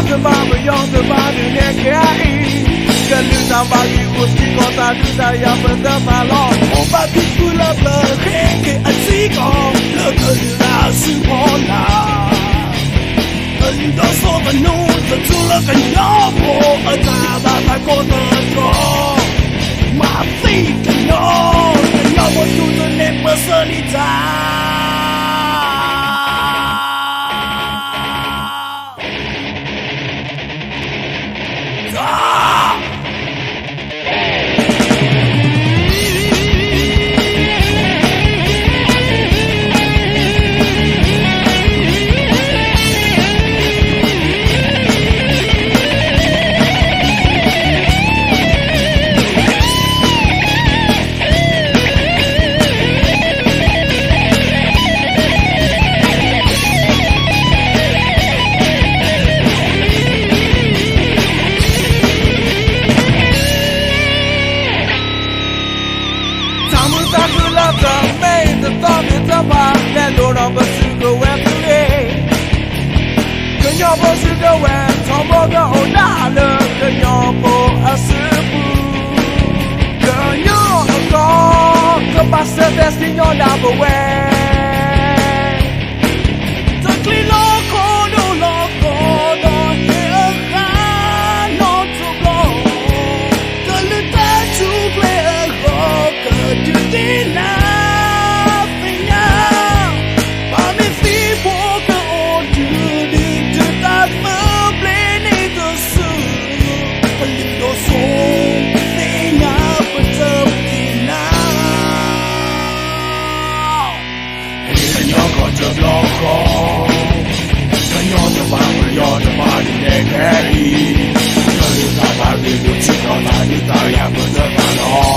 the mama, young the body, neck, the little body was the cosa, the young the ballon. Oh, but people of the cake, a seagull, look at the Supona. And also the news, the Tulak and Yabo, a time I go to the draw. My feet, and Yabo to the neck, was sunny time. Destination number one. Totally loco, no loco, no here, no to go. The little to play a rock, you did nothing now. But me see walk on you, to that plane in the soup. A little soul, thing up with the the loco, you're the body, they carry. You're the body, you cheat on that, you die, I'm the ballon.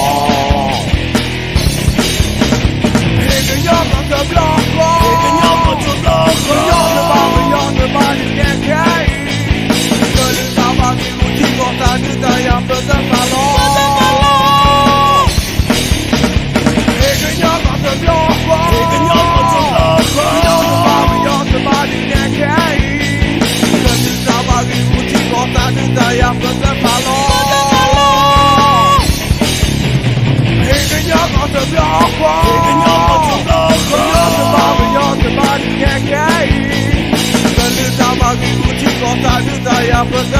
Hey, you're the loco, you're the body, they carry. You're the body, you cheat on that, you die, I'm the ballon. Hey, you're the loco. But